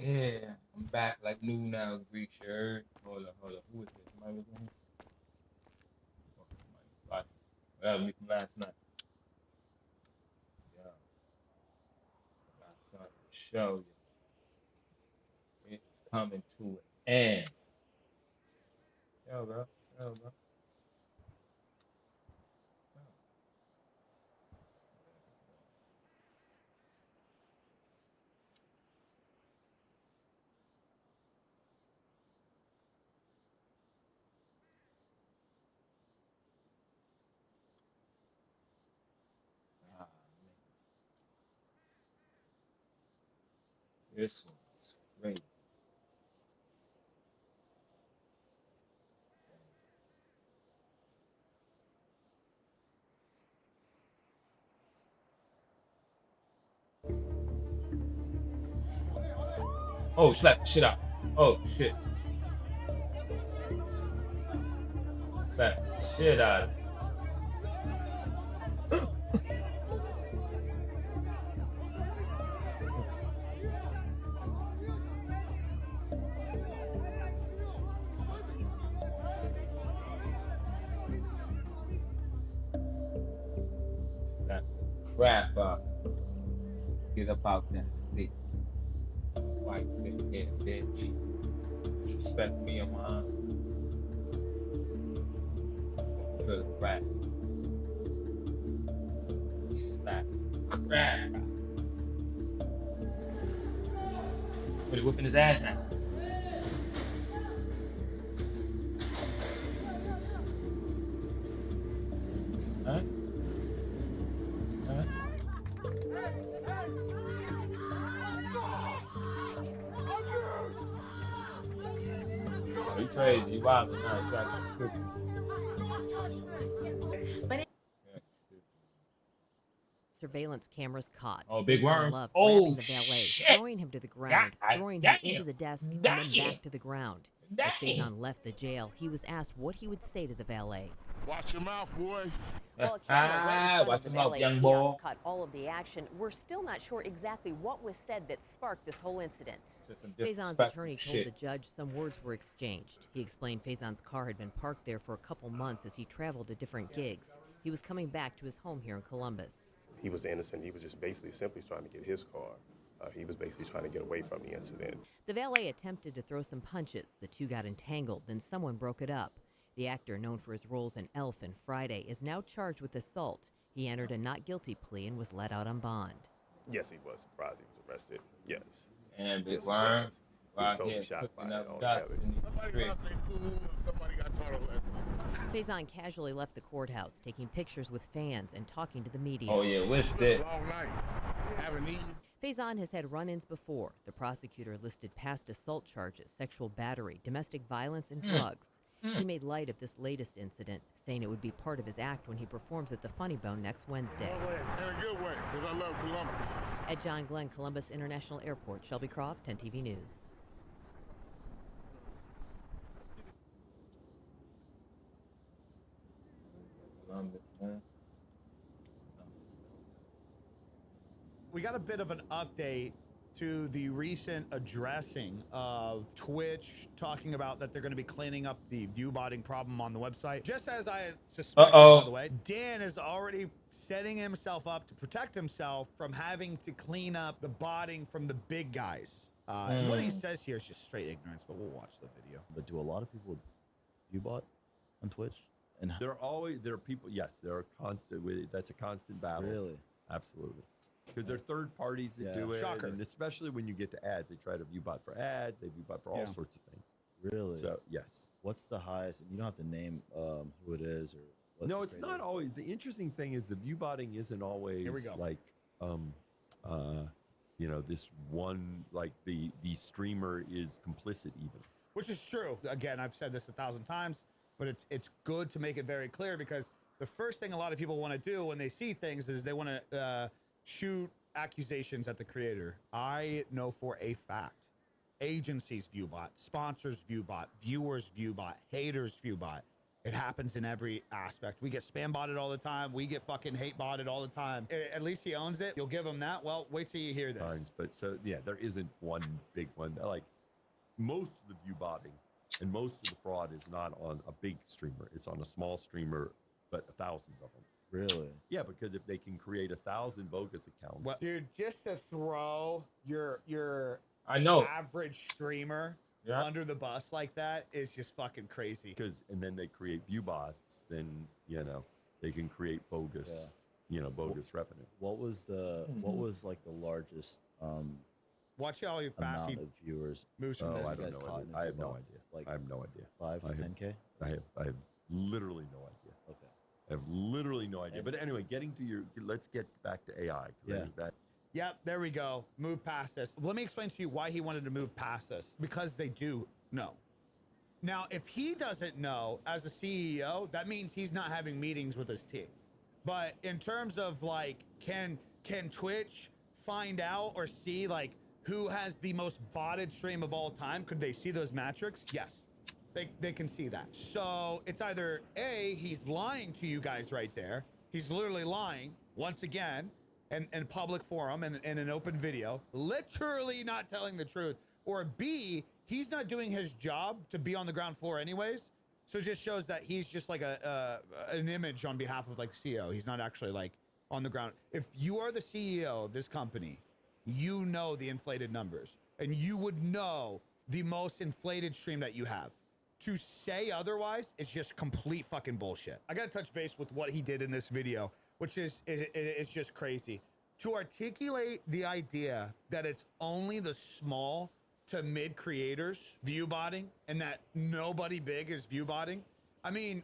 Yeah, I'm back like new now, Greek shirt. Hold on. Who is this? Somebody was in here? Oh, somebody was watching. That was me from last night. Yeah, I got something to show you. It's coming to an end. Yo, bro. Yo, bro. Ah, man. This one's great. Oh, slap the shit out. Oh, shit. Slap the shit out of it. Slap the crap out. Get up out that seat. White sitting here, bitch. Disrespect me and mine. Feel the crap. Slap the crap out. But he whipping his ass now. Huh? Huh? Oh, you crazy. You wildin' now. You acting stupid. Yeah, stupid. Surveillance cameras caught. Oh, big worm. Love Oh, grabbing the valet, shit. throwing him to the ground, throwing him into the desk, and then Damn. back to the ground. Damn. As Fazon left the jail, he was asked what he would say to the valet. Watch your mouth, boy. Well, a camera right in front Watch of the him out, valet young kiosk boy. caught all of the action. We're still not sure exactly what was said that sparked this whole incident. Some Fazon's disrespectful attorney told shit. the judge some words were exchanged. He explained Fazon's car had been parked there for a couple months as he traveled to different gigs. He was coming back to his home here in Columbus. He was innocent. He was just basically simply trying to get his car. He was basically trying to get away from the incident. The valet attempted to throw some punches. The two got entangled, then someone broke it up. The actor, known for his roles in Elf and Friday, is now charged with assault. He entered a not guilty plea and was let out on bond. Yes, he was surprised he was arrested. Yes. And big Yes, he worm. was. He was Out totally here shocked by cooking it up all dots together. in these Somebody streets. got to say cool, and somebody got taught a lesson. Fazon casually left the courthouse, taking pictures with fans and talking to the media. Oh yeah, what's It's been this? a long night. Haven't eaten. Fazon has had run-ins before. The prosecutor listed past assault charges, sexual battery, domestic violence, and drugs. He made light of this latest incident, saying it would be part of his act when he performs at the Funny Bone next Wednesday. In a good way, because I love Columbus. At John Glenn Columbus International Airport, Shelby Croft, 10 TV News. Columbus, man. We got a bit of an update to the recent addressing of Twitch, talking about that they're going to be cleaning up the view botting problem on the website. Just as I suspected, by the way, Dan is already setting himself up to protect himself from having to clean up the botting from the big guys. And what he says here is just straight ignorance, but we'll watch the video. But do a lot of people view bot on Twitch? And there are people, yes, there are constant, that's a constant battle. Really? Absolutely. Because there are third parties that do it. Shocker. And especially when you get to ads, they try to view bot for ads, they view bot for all sorts of things. Really? So, yes. What's the highest? And you don't have to name who it is or what. No, it's not always. The interesting thing is the view botting isn't always like, you know, this one, like the streamer is complicit even. Which is true. Again, I've said this 1,000 times, but it's good to make it very clear, because the first thing a lot of people want to do when they see things is they want to shoot accusations at the creator. I know for a fact, agencies view bot, sponsors view bot, viewers view bot, haters view bot. It happens in every aspect. We get spam botted all the time. We get fucking hate botted all the time. At least he owns it. You'll give him that. Well, wait till you hear this. But so yeah, there isn't one big one. Like most of the view botting and most of the fraud is not on a big streamer. It's on a small streamer, but thousands of them. Really? Yeah, because if they can create 1,000 bogus accounts. Well, dude, just to throw your I know. average streamer under the bus like that is just fucking crazy. And then they create view bots, then they can create bogus, bogus revenue. What was like the largest watch how fast amount of viewers moves from this. I don't know. I have no idea. Like I have no idea. 5 to 10K? I have literally no idea. Okay. I have literally no idea. But anyway, let's get back to AI. Yep, there we go. Move past this. Let me explain to you why he wanted to move past this. Because they do know. Now, if he doesn't know as a CEO, that means he's not having meetings with his team. But in terms of like, can Twitch find out or see like who has the most botted stream of all time? Could they see those metrics? Yes, they can see that. So it's either A, he's lying to you guys right there. He's literally lying once again. And public forum and an open video, literally not telling the truth, or B, he's not doing his job to be on the ground floor anyways, so it just shows that he's just like an image on behalf of like CEO. He's not actually like on the ground. If you are the CEO of this company, you know the inflated numbers, and you would know the most inflated stream that you have. To say otherwise is just complete fucking bullshit. I gotta touch base with what he did in this video, which is it's just crazy. To articulate the idea that it's only the small to mid creators view botting and that nobody big is view botting. I mean,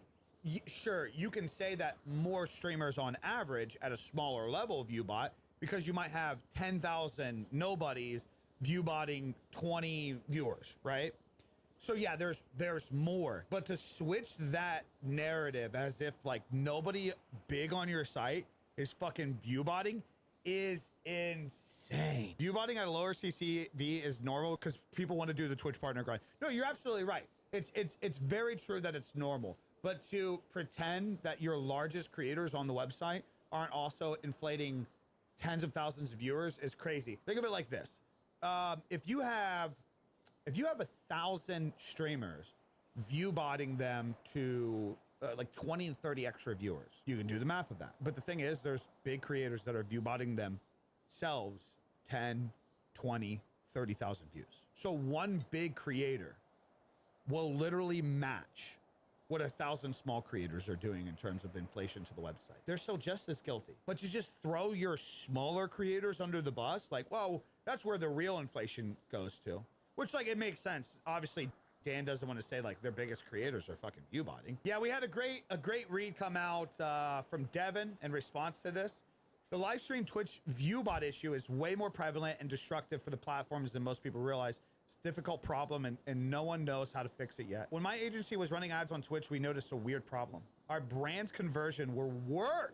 sure, you can say that more streamers on average at a smaller level view bot, because you might have 10,000 nobodies view botting 20 viewers, right? So yeah, there's more, but to switch that narrative as if like nobody big on your site is fucking view botting is insane. View botting at a lower CCV is normal because people want to do the Twitch partner grind. No, you're absolutely right. It's very true that it's normal, but to pretend that your largest creators on the website aren't also inflating tens of thousands of viewers is crazy. Think of it like this: if you have 1,000 streamers view botting them to like 20 and 30 extra viewers, you can do the math of that. But the thing is, there's big creators that are view botting themselves 10, 20, 30,000 views. So one big creator will literally match what 1,000 small creators are doing in terms of inflation to the website. They're still just as guilty. But to just throw your smaller creators under the bus, like, well, that's where the real inflation goes to. Which, like, it makes sense. Obviously, Dan doesn't want to say, like, their biggest creators are fucking view botting. Yeah, we had a great read come out from Devin in response to this. The live stream Twitch view bot issue is way more prevalent and destructive for the platforms than most people realize. It's a difficult problem, and no one knows how to fix it yet. When my agency was running ads on Twitch, we noticed a weird problem. Our brand's conversion were worse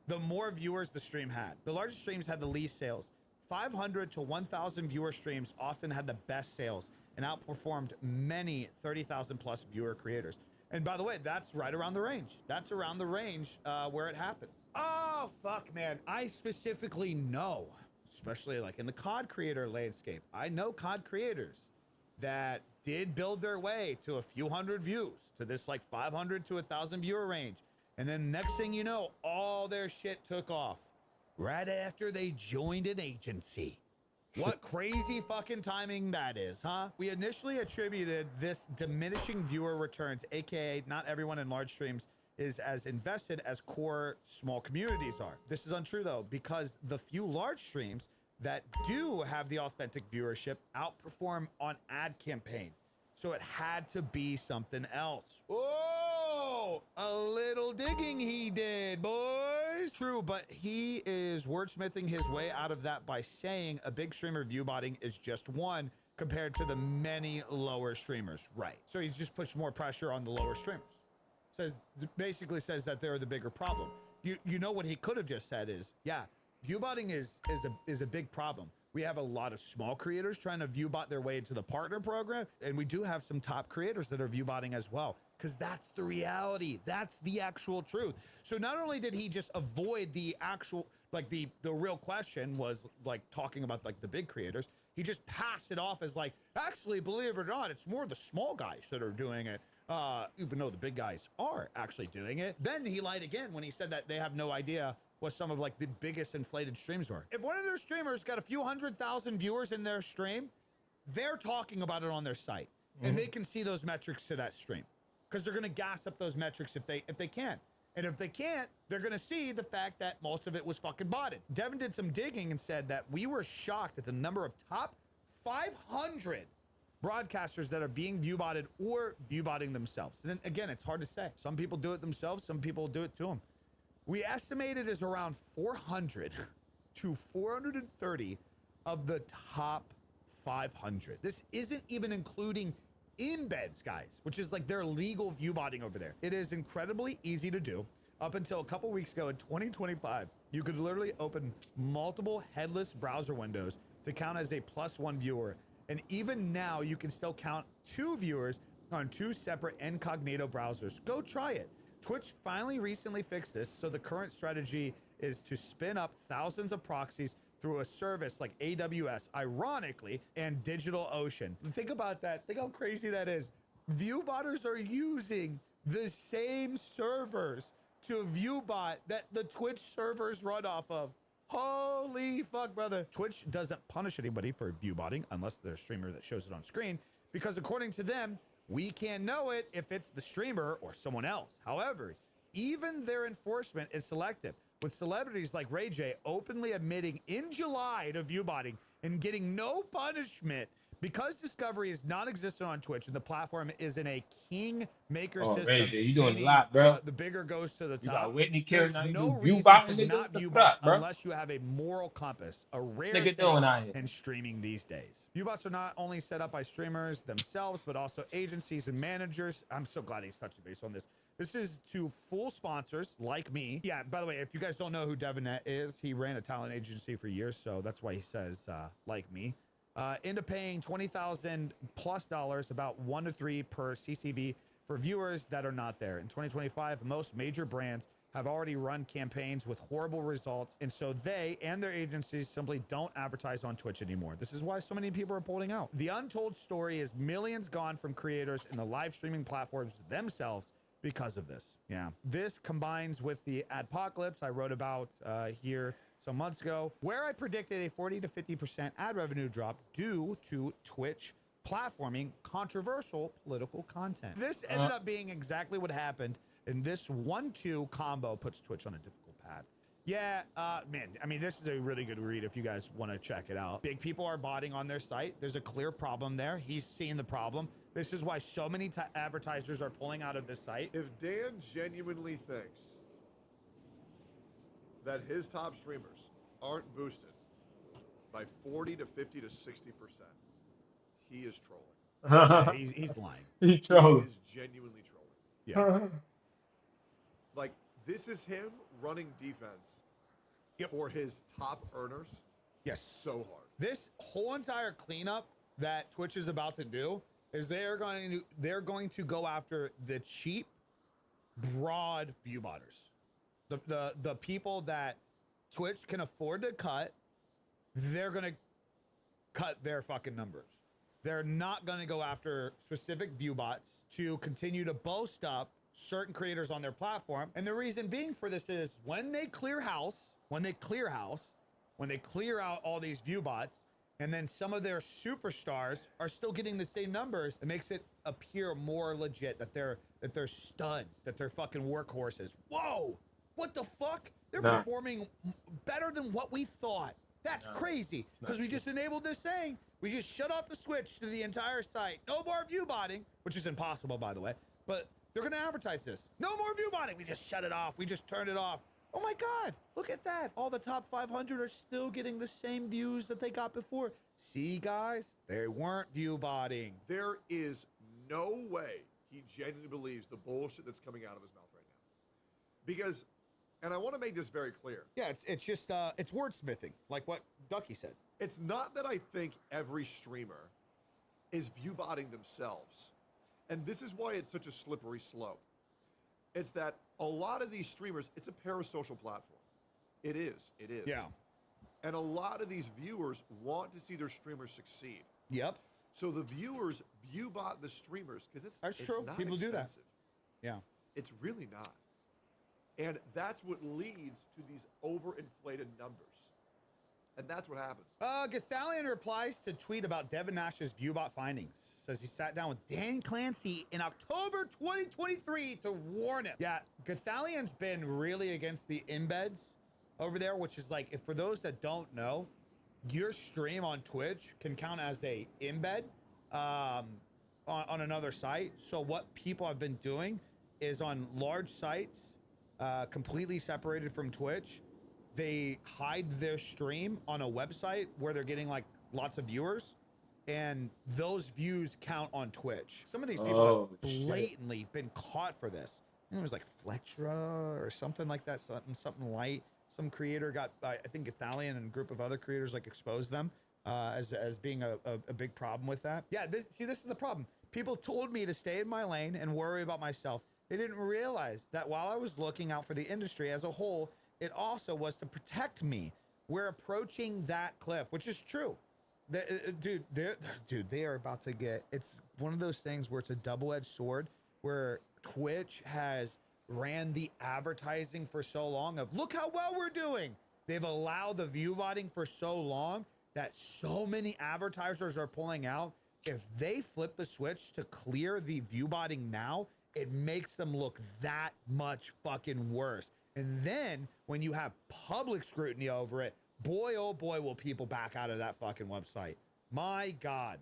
the more viewers the stream had. The largest streams had the least sales. 500 to 1,000 viewer streams often had the best sales and outperformed many 30,000 plus viewer creators. And by the way, that's right around the range. That's around the range where it happens. Oh, fuck, man. I specifically know, especially like in the COD creator landscape, I know COD creators that did build their way to a few hundred views, to this like 500 to 1,000 viewer range. And then next thing you know, all their shit took off right after they joined an agency. What crazy fucking timing that is, huh? We initially attributed this diminishing viewer returns, aka not everyone in large streams is as invested as core small communities are. This is untrue though, because the few large streams that do have the authentic viewership outperform on ad campaigns. So it had to be something else. Whoa, a little digging he did, boys. True, but he is wordsmithing his way out of that by saying a big streamer view botting is just one compared to the many lower streamers. Right. So he's just pushed more pressure on the lower streamers. Basically says that they're the bigger problem. You know what he could have just said is, yeah, view botting is a big problem. We have a lot of small creators trying to viewbot their way into the partner program. And we do have some top creators that are viewbotting as well, because that's the reality. That's the actual truth. So not only did he just avoid the actual, like the real question was like talking about like the big creators, he just passed it off as like, actually, believe it or not, it's more the small guys that are doing it. Even though the big guys are actually doing it. Then he lied again when he said that they have no idea what some of like the biggest inflated streams were. If one of their streamers got a few 100,000 viewers in their stream, they're talking about it on their site, and they can see those metrics to that stream, because they're going to gas up those metrics if they can. And if they can't, they're going to see the fact that most of it was fucking botted. Devin did some digging and said that we were shocked at the number of top 500 broadcasters that are being viewbotted or viewbotting themselves. And then, again, it's hard to say. Some people do it themselves. Some people do it to them. We estimate it is around 400 to 430 of the top 500. This isn't even including embeds, guys, which is like their legal viewbotting over there. It is incredibly easy to do. Up until a couple weeks ago in 2025, you could literally open multiple headless browser windows to count as a +1 viewer. And even now, you can still count 2 viewers on 2 separate incognito browsers. Go try it. Twitch finally recently fixed this, so the current strategy is to spin up thousands of proxies through a service like AWS, ironically, and DigitalOcean. Think about that. Think how crazy that is. Viewbotters are using the same servers to viewbot that the Twitch servers run off of. Holy fuck, brother. Twitch doesn't punish anybody for viewbotting unless they're a streamer that shows it on screen, because according to them, we can't know it if it's the streamer or someone else. However, even their enforcement is selective, with celebrities like Ray J openly admitting in July to viewbotting and getting no punishment because Discovery is non-existent on Twitch and the platform is in a kingmaker system. Ray J, you doing meaning, a lot, bro. The bigger goes to the You top. got Whitney There's Carey, no now you reason viewbotting to niggas. not What the viewbot fuck, bro? unless you have a moral compass, a rare Nigga thing doing out here? in streaming these days. Viewbots are not only set up by streamers themselves, but also agencies and managers. I'm so glad he's touching base on this. This is to full sponsors like me. Yeah, by the way, if you guys don't know who Devinet is, he ran a talent agency for years, so that's why he says like me. Into paying $20,000+ about 1 to 3 per CCV for viewers that are not there. In 2025, most major brands have already run campaigns with horrible results, and so they and their agencies simply don't advertise on Twitch anymore. This is why so many people are pulling out. The untold story is millions gone from creators and the live streaming platforms themselves because of this. Yeah, this combines with the adpocalypse I wrote about here some months ago, where I predicted a 40 to 50% ad revenue drop due to Twitch platforming controversial political content. This ended up being exactly what happened, and this 1-2 combo puts Twitch on a difficult path. Yeah, man, I mean, this is a really good read if you guys want to check it out. Big people are botting on their site. There's a clear problem there. He's seeing the problem. This is why so many advertisers are pulling out of this site. If Dan genuinely thinks that his top streamers aren't boosted by 40 to 50 to 60%, he is trolling. Yeah, he's lying. He's trolling. He is genuinely trolling. Yeah. Like, this is him running defense for his top earners. Yes. So hard. This whole entire cleanup that Twitch is about to do is they're going to go after the cheap, broad viewbotters. The people that Twitch can afford to cut, they're going to cut their fucking numbers. They're not going to go after specific viewbots to continue to boast up certain creators on their platform. And the reason being for this is when they clear house, when they clear out all these viewbots, and then some of their superstars are still getting the same numbers, it makes it appear more legit that they're studs, that they're fucking workhorses. Whoa, what the fuck? They're performing better than what we thought. That's crazy, because we just enabled this thing. We just shut off the switch to the entire site. No more viewbotting, which is impossible, by the way, but they're going to advertise this. No more viewbotting. We just shut it off. We just turned it off. Oh my God, look at that. All the top 500 are still getting the same views that they got before. See, guys, they weren't viewbotting. There is no way he genuinely believes the bullshit that's coming out of his mouth right now. Because And I want to make this very clear. Yeah, it's just it's wordsmithing, like what Ducky said. It's not that I think every streamer is viewbotting themselves. And this is why it's such a slippery slope. It's that a lot of these streamers, it's a parasocial platform. It is. Yeah. And a lot of these viewers want to see their streamers succeed. Yep. So the viewers viewbot the streamers because That's it's true. not People do that. expensive. Yeah. It's really not. And that's what leads to these overinflated numbers. And that's what happens. Gtaalian replies to tweet about Devin Nash's viewbot findings. Says he sat down with Dan Clancy in October 2023 to warn him. Yeah, Gtaalian's been really against the embeds over there, which is like, if for those that don't know, your stream on Twitch can count as a embed on another site. So what people have been doing is on large sites, completely separated from Twitch, they hide their stream on a website where they're getting like lots of viewers, and those views count on Twitch. Some of these people have blatantly been caught for this. It was like Flexra or something like that, something light. Some creator got, I think Gtaalian and a group of other creators like exposed them as being a big problem with that. Yeah, this is the problem. People told me to stay in my lane and worry about myself. They didn't realize that while I was looking out for the industry as a whole, it also was to protect me. We're approaching that cliff, which is true. Dude, they are about to get, it's one of those things where it's a double-edged sword, where Twitch has ran the advertising for so long of, look how well we're doing. They've allowed the viewbotting for so long that so many advertisers are pulling out. If they flip the switch to clear the viewbotting now, it makes them look that much fucking worse. And then when you have public scrutiny over it, boy, oh boy, will people back out of that fucking website. My God.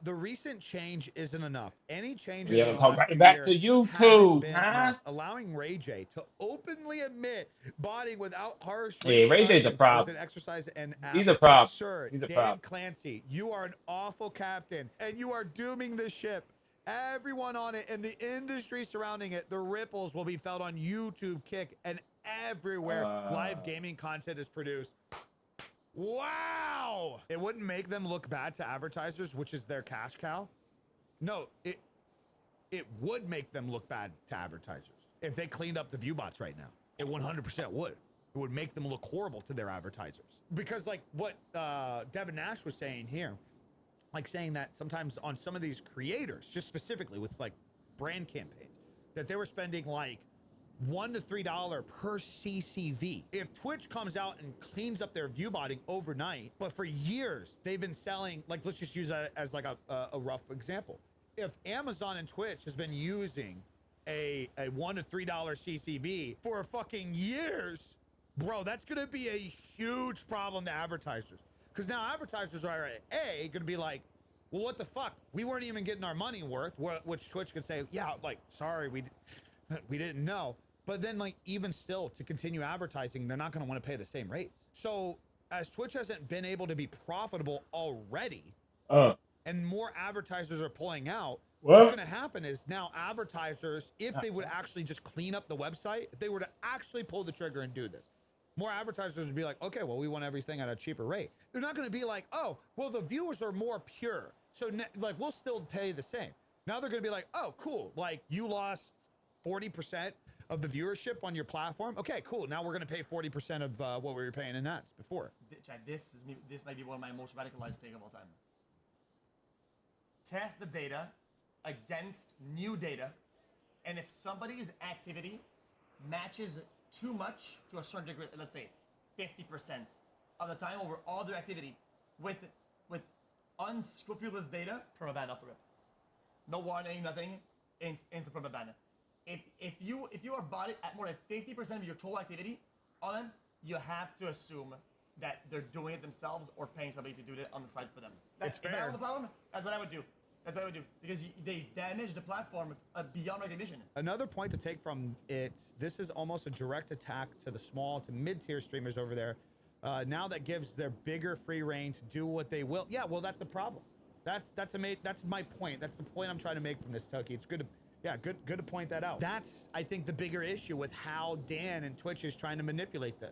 The recent change isn't enough. Any changes in the last right 2 back to years YouTube, haven't been huh? enough. Allowing Ray J to openly admit botting without harsh Yeah, Ray J's a repercussions problem. was an exercise in He's a problem. absurd. He's a Dan problem. Clancy, you are an awful captain, and you are dooming the ship. Everyone on it and the industry surrounding it, the ripples will be felt on YouTube, Kick, and everywhere live gaming content is produced. Wow! It wouldn't make them look bad to advertisers, which is their cash cow. No, it would make them look bad to advertisers if they cleaned up the view bots right now. It 100% would. It would make them look horrible to their advertisers. Because like what Devin Nash was saying here, like saying that sometimes on some of these creators, just specifically with like brand campaigns, that they were spending like $1 to $3 per CCV. If Twitch comes out and cleans up their viewbotting overnight, but for years they've been selling, like let's just use that as like a rough example. If Amazon and Twitch has been using a $1 to $3 CCV for fucking years, bro, that's gonna be a huge problem to advertisers. Because now advertisers are gonna be like, well, what the fuck? We weren't even getting our money worth. Which Twitch could say, yeah, like, sorry, we didn't know. But then, like, even still, to continue advertising, they're not gonna want to pay the same rates. So as Twitch hasn't been able to be profitable already, and more advertisers are pulling out, what's gonna happen is now advertisers, if they would actually just clean up the website, if they were to actually pull the trigger and do this, more advertisers would be like, okay, well, we want everything at a cheaper rate. They're not going to be like, oh, well, the viewers are more pure, so like we'll still pay the same. Now they're going to be like, oh, cool, like you lost 40% of the viewership on your platform. Okay, cool. Now we're going to pay 40% of what we were paying in ads before. This might be one of my most radicalized takes of all time. Test the data against new data, and if somebody's activity matches too much to a certain degree, let's say 50% of the time over all their activity with unscrupulous data, permaban off the rip. No warning, nothing, instant permaban. If you are botted at more than 50% of your total activity on them, you have to assume that they're doing it themselves or paying somebody to do it on the side for them. That's fair. If I have the problem, that's what I would do. That's what I would do, because they damage the platform beyond recognition. Another point to take from it, this is almost a direct attack to the small to mid-tier streamers over there. Now that gives their bigger free reign to do what they will. Yeah, well, that's a problem. That's my point. That's the point I'm trying to make from this, Toki. It's good to Yeah, good to point that out. That's, I think, the bigger issue with how Dan and Twitch is trying to manipulate this.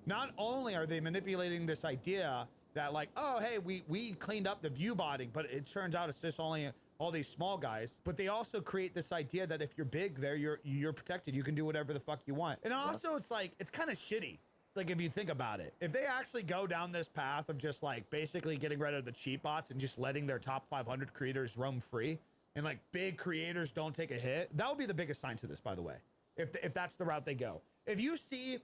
Not only are they manipulating this idea that like, oh, hey, we cleaned up the view botting, but it turns out it's just only all these small guys, but they also create this idea that if you're big there, you're protected. You can do whatever the fuck you want. And also it's like, it's kind of shitty. Like if you think about it, if they actually go down this path of just like basically getting rid of the cheat bots and just letting their top 500 creators roam free, and like big creators don't take a hit, that would be the biggest sign to this, by the way, if that's the route they go. If you see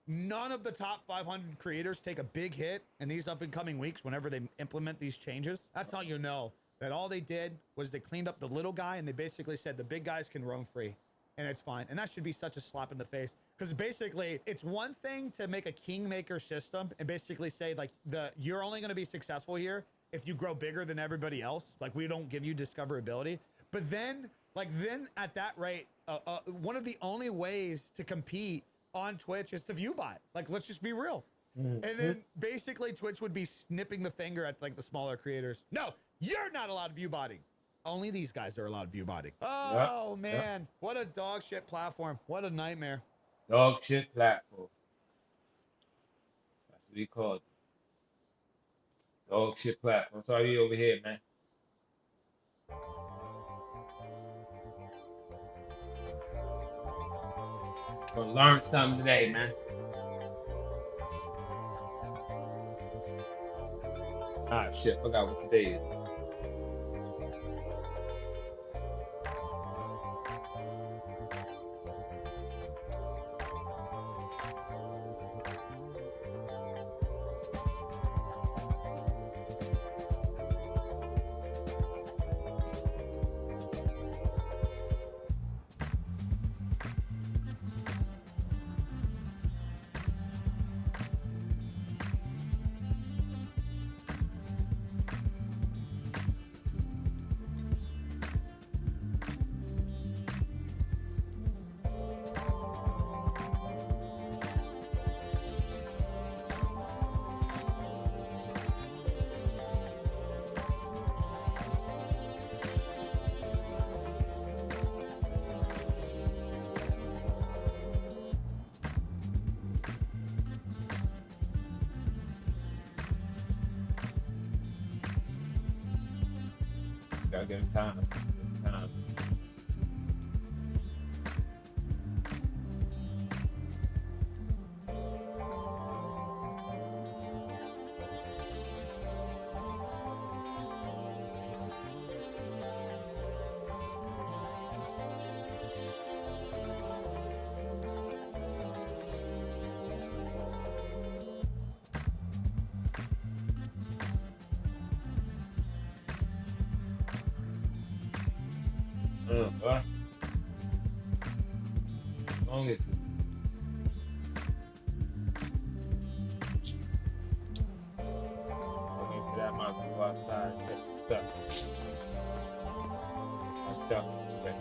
none of the top 500 creators take a big hit in these up and coming weeks whenever they implement these changes, that's how you know that all they did was they cleaned up the little guy and they basically said the big guys can roam free and it's fine. And that should be such a slap in the face, because basically it's one thing to make a kingmaker system and basically say like you're only going to be successful here if you grow bigger than everybody else. Like we don't give you discoverability, but then at that rate, one of the only ways to compete on Twitch is to view bot. Like, let's just be real. And then basically Twitch would be snipping the finger at like the smaller creators. No, you're not allowed to view botting. Only these guys are allowed view botting. Oh man, what a dog shit platform. What a nightmare. Dog shit platform. That's what he called it. Dog shit platform. Sorry, you over here, man. Gonna learn something today, man. Ah, shit, forgot what today is. Gotta give him time. Time. As long as waiting for that mom to go outside and set this up. I'm done with it.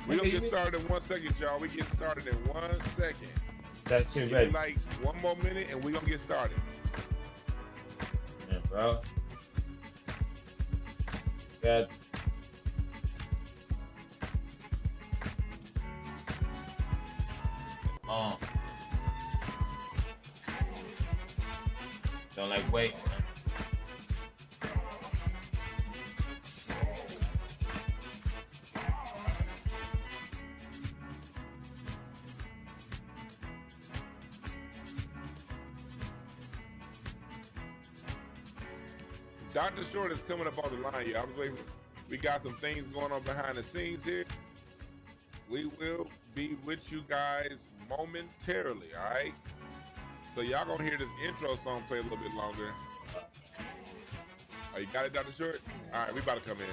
We're gonna get started in 1 second, y'all. We get started in 1 second. That shit Give me ready. like 1 more minute and we're gonna get started. Yeah, bro. That long. Don't like waiting. Dr. Short is coming up on the line here. I was waiting. We got some things going on behind the scenes here. We will be with you guys momentarily, all right? So y'all gonna hear this intro song play a little bit longer. Oh, you got it, Dr. Short? All right, we about to come in.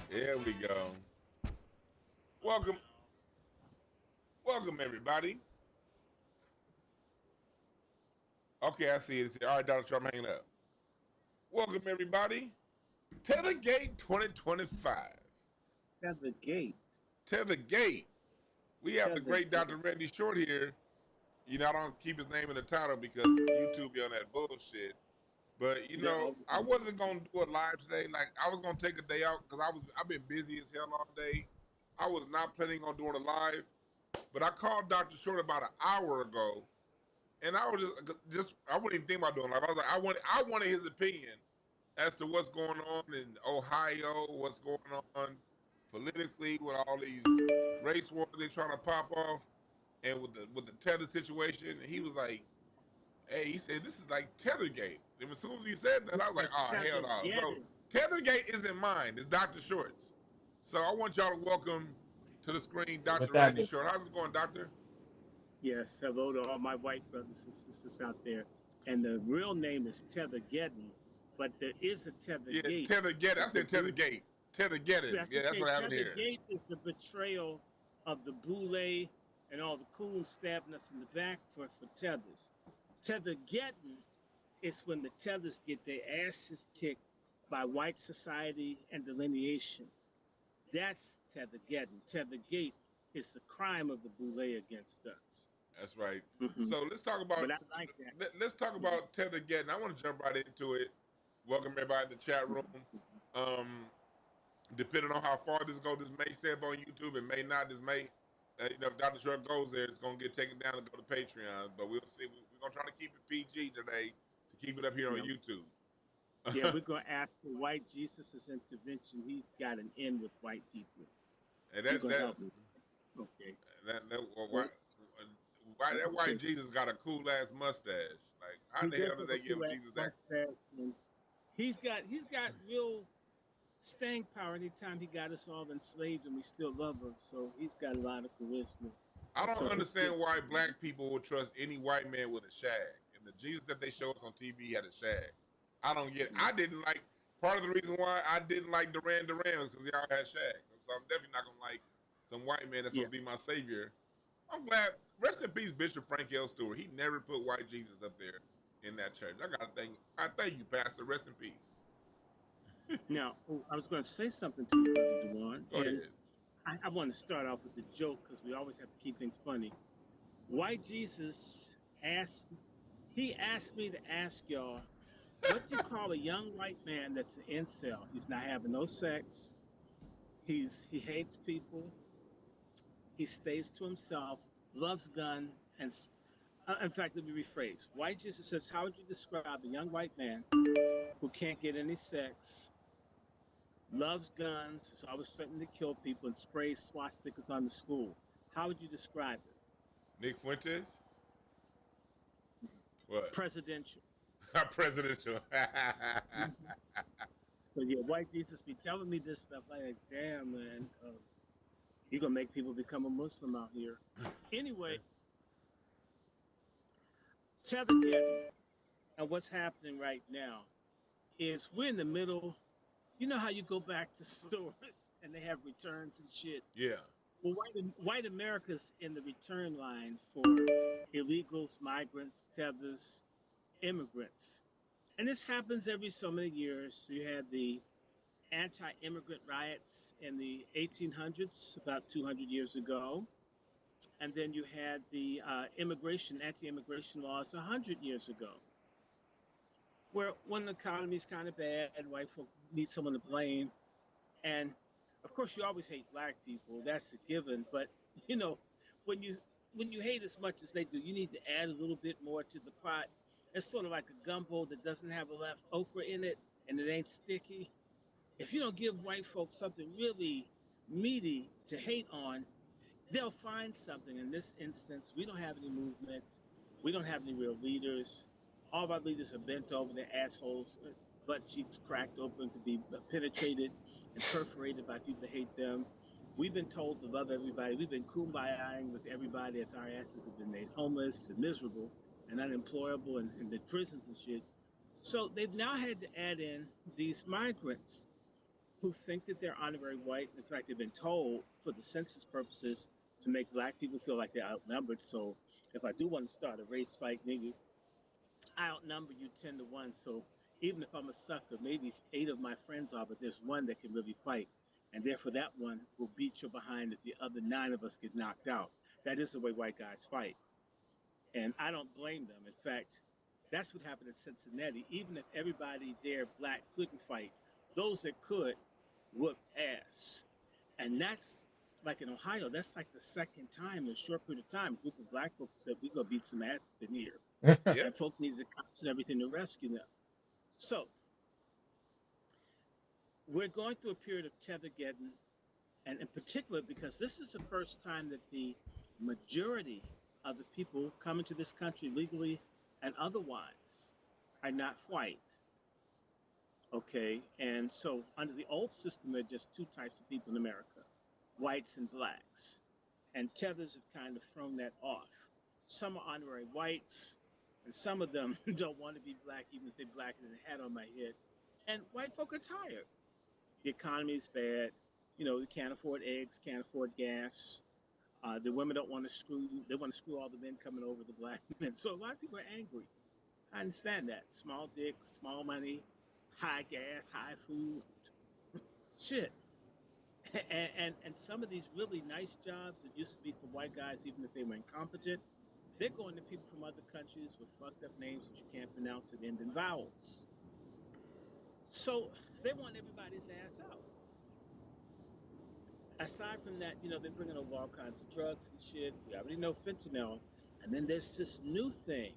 Here we go. Welcome. Welcome, everybody. Okay, I see it. All right, Dr. Trump, hanging up. Welcome, everybody. Tethergate 2025. Tethergate. Tethergate. We have the great Dr. Randy Short here. You know, I don't keep his name in the title because YouTube be on that bullshit. But, you know, I wasn't going to do a live today. Like, I was going to take a day out because I've been busy as hell all day. I was not planning on doing a live. But I called Dr. Short about an hour ago. And I was just I wouldn't even think about doing live. I was like, I wanted his opinion as to what's going on in Ohio, what's going on politically with all these race wars they're trying to pop off, and with the tether situation. And he was like, hey, he said, this is like Tethergate. And as soon as he said that, I was like, oh, hell no. So Tethergate isn't mine. It's Dr. Short's. So I want y'all to welcome to the screen Dr. Randy Short. How's it going, Doctor? Yes, hello to all my white brothers and sisters out there. And the real name is Tethergeddon, but there is a Tethergate. Yeah, Tethergeddon. I said Tethergate. Tethergeddon. Yeah, that's what happened here. Tethergate is a betrayal of the boule and all the cool stabbing us in the back for tethers. Tethergeddon is when the tethers get their asses kicked by white society and delineation. That's Tethergeddon. Tethergate is the crime of the boule against us. That's right. So let's talk about. But I like that. Let's talk about Tethergeddon. I want to jump right into it. Welcome everybody in the chat room. Depending on how far this goes, this may stay up on YouTube. It may not. This may, you know, if Dr. Short goes there, it's gonna get taken down and go to Patreon. But we'll see. We're gonna try to keep it PG today to keep it up here on YouTube. Yeah, we're gonna ask for White Jesus' intervention. He's got an in with white people. And that okay. That white Jesus got a cool ass mustache. Like, how the hell did they give Jesus that? He's got real staying power. Anytime he got us all enslaved, and we still love him. So he's got a lot of charisma. I don't understand why black people would trust any white man with a shag. And the Jesus that they show us on TV had a shag. I don't get it. I didn't like, part of the reason why I didn't like Duran Duran was because they all had shags. So I'm definitely not gonna like some white man that's supposed to be my savior. I'm glad. Rest in peace, Bishop Frank L. Stewart. He never put white Jesus up there in that church. I thank you, Pastor. Rest in peace. Now, I was going to say something to you, Brother Duran. Go ahead. I want to start off with a joke because we always have to keep things funny. White Jesus asked me to ask y'all, what do you call a young white man that's an incel? He's not having no sex. He hates people. He stays to himself, loves gun, and in fact, let me rephrase. White Jesus says, how would you describe a young white man who can't get any sex, loves guns, is always threatening to kill people, and sprays swastikas on the school? How would you describe it? Nick Fuentes? What? Presidential. Presidential. So yeah, white Jesus be telling me this stuff. Like, damn, man. You're going to make people become a Muslim out here. Anyway, Tethergeddon and what's happening right now is we're in the middle. You know how you go back to stores and they have returns and shit? Yeah. Well, white America's in the return line for illegals, migrants, tethers, immigrants. And this happens every so many years. You had the anti-immigrant riots in the 1800s, about 200 years ago. And then you had the anti-immigration laws 100 years ago. where when the economy's kind of bad and white folks need someone to blame. And of course, you always hate black people. That's a given. But you know, when you when you hate as much as they do, you need to add a little bit more to the pot. It's sort of like a gumbo that doesn't have enough okra in it and it ain't sticky. If you don't give white folks something really meaty to hate on, they'll find something. In this instance, we don't have any movement. We don't have any real leaders. All of our leaders are bent over, their assholes, butt cheeks cracked open to be penetrated and perforated by people that hate them. We've been told to love everybody. We've been kumbayaing with everybody as our asses have been made homeless and miserable and unemployable and in the prisons and shit. So they've now had to add in these migrants who think that they're honorary white. In fact, they've been told for the census purposes to make black people feel like they're outnumbered. So if I do want to start a race fight, nigga, I outnumber you 10 to 1. So even if I'm a sucker, maybe 8 of my friends are, but there's one that can really fight. And therefore that one will beat you behind if the other 9 of us get knocked out. That is the way white guys fight. And I don't blame them. In fact, that's what happened in Cincinnati. Even if everybody there black couldn't fight, those that could whooped ass. And that's like in Ohio, that's like the second time in a short period of time, a group of black folks said, we're going to beat some ass up in here. Yep. And folks needs the cops and everything to rescue them. So we're going through a period of Tethergeddon, and in particular, because this is the first time that the majority of the people coming to this country legally and otherwise are not white. Okay, and so under the old system, there are just 2 types of people in America, whites and blacks. And tethers have kind of thrown that off. Some are honorary whites, and some of them don't want to be black, even if they're blacker than the hat on my head. And white folk are tired. The economy is bad. You know, they can't afford eggs, can't afford gas. The women don't want to screw, they want to screw all the men coming over, the black men. So a lot of people are angry. I understand that. Small dicks, small money, high gas, high food, shit. And some of these really nice jobs that used to be for white guys, even if they were incompetent, they're going to people from other countries with fucked up names that you can't pronounce that end in vowels. So they want everybody's ass out. Aside from that, you know, they're bringing over all kinds of drugs and shit. We already know fentanyl. And then there's this new thing.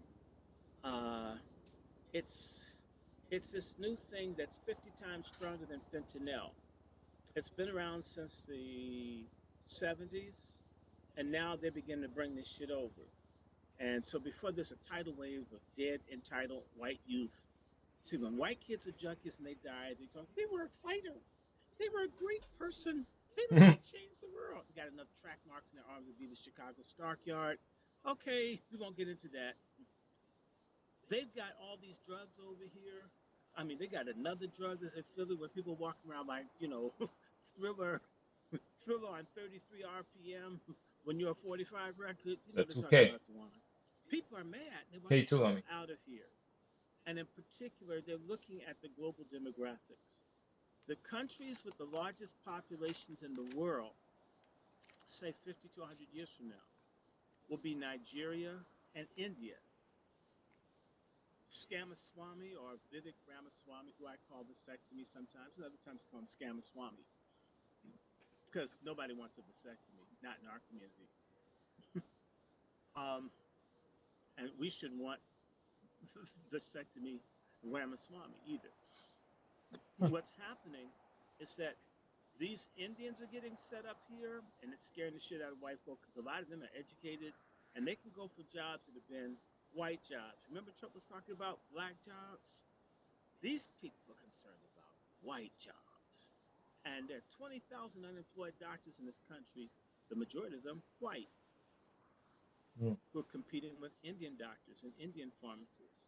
It's this new thing that's 50 times stronger than fentanyl. It's been around since the 70s, and now they're beginning to bring this shit over. And so before there's a tidal wave of dead, entitled white youth. See, when white kids are junkies and they die, they talk, they were a fighter. They were a great person. They were going to change the world. They got enough track marks in their arms to be the Chicago Stockyard. Okay, we won't get into that. They've got all these drugs over here. I mean, they got another drug that's in Philly where people walk around like, you know, thriller on 33 RPM when you're a 45 record. You know, That's they're okay. talking about the one. People are mad. They want to get out of here. And in particular, they're looking at the global demographics. The countries with the largest populations in the world, say 50 to 100 years from now, will be Nigeria and India. Scamaswamy or Vivek Ramaswamy, who I call vasectomy sometimes, and other times call him Scamaswamy, because nobody wants a vasectomy, not in our community. And we shouldn't want vasectomy Ramaswamy either. What's happening is that these Indians are getting set up here, and it's scaring the shit out of white folk because a lot of them are educated, and they can go for jobs that have been white jobs. Remember Trump was talking about black jobs? These people are concerned about white jobs. And there are 20,000 unemployed doctors in this country, the majority of them white, who are competing with Indian doctors and Indian pharmacists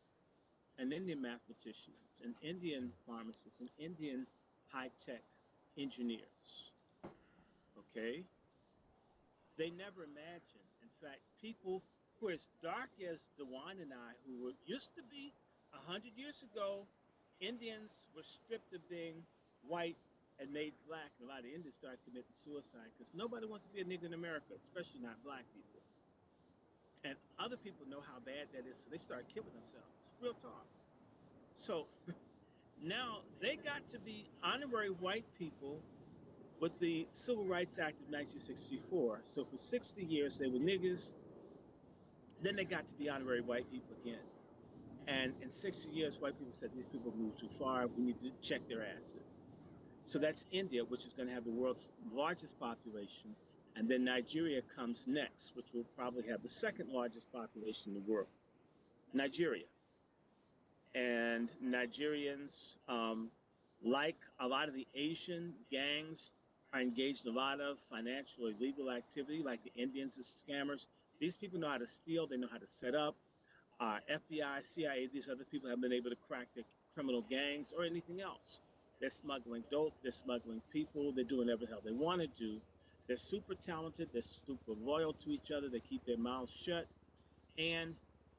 and Indian mathematicians and Indian pharmacists and Indian high-tech engineers. Okay? They never imagined. In fact, people who are as dark as Dewan and I, who were, used to be 100 years ago, Indians were stripped of being white and made black. And a lot of Indians started committing suicide because nobody wants to be a nigga in America, especially not black people. And other people know how bad that is, so they start killing themselves. Real talk. So now they got to be honorary white people with the Civil Rights Act of 1964. So for 60 years they were niggers. Then they got to be honorary white people again. And in 60 years, white people said these people moved too far. We need to check their asses. So that's India, which is going to have the world's largest population. And then Nigeria comes next, which will probably have the second largest population in the world. Nigeria. And Nigerians, like a lot of the Asian gangs, are engaged in a lot of financial or illegal activity, like the Indians are scammers. These people know how to steal, they know how to set up. FBI, CIA, these other people have been able to crack their criminal gangs or anything else. They're smuggling dope, they're smuggling people, they're doing whatever the hell they want to do. They're super talented, they're super loyal to each other, they keep their mouths shut, and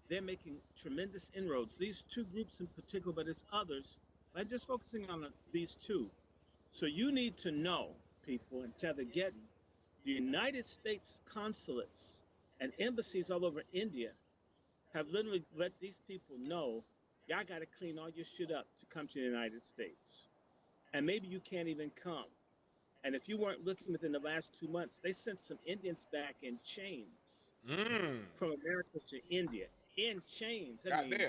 they're making tremendous inroads. These two groups in particular, but there's others. I'm just focusing on these two. So you need to know, people, and Tethergeddon, the United States consulates and embassies all over India have literally let these people know, y'all got to clean all your shit up to come to the United States. And maybe you can't even come. And if you weren't looking within the last 2 months, they sent some Indians back in chains from America to India. In chains. I mean,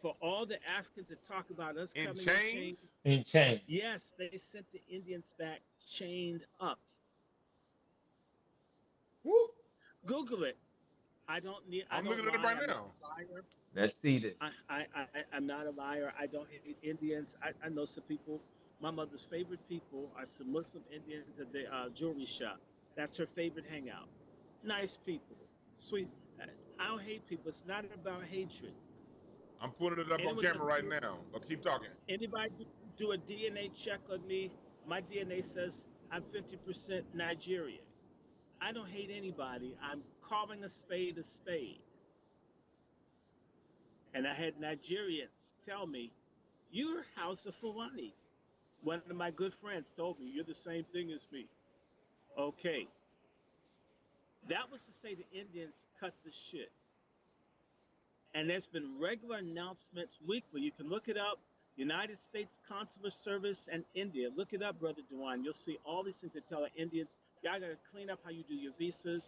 for all the Africans that talk about us coming in chains. In chains. Yes, they sent the Indians back chained up. Woo. Google it. I don't need. I'm looking at it right now. Let's see this. I'm not a liar. I don't hate Indians. I know some people. My mother's favorite people are some Muslim Indians at the jewelry shop. That's her favorite hangout. Nice people, sweet. I don't hate people. It's not about hatred. I'm putting it up on camera right now. But keep talking. Anybody do a DNA check on me? My DNA says I'm 50% Nigerian. I don't hate anybody. I'm calling a spade a spade. And I had Nigerians tell me, "You're House of Fulani." One of my good friends told me, "You're the same thing as me." Okay. That was to say the Indians cut the shit. And there's been regular announcements weekly. You can look it up. United States Consular Service and India. Look it up, Brother Dewan. You'll see all these things that tell the Indians, y'all got to clean up how you do your visas.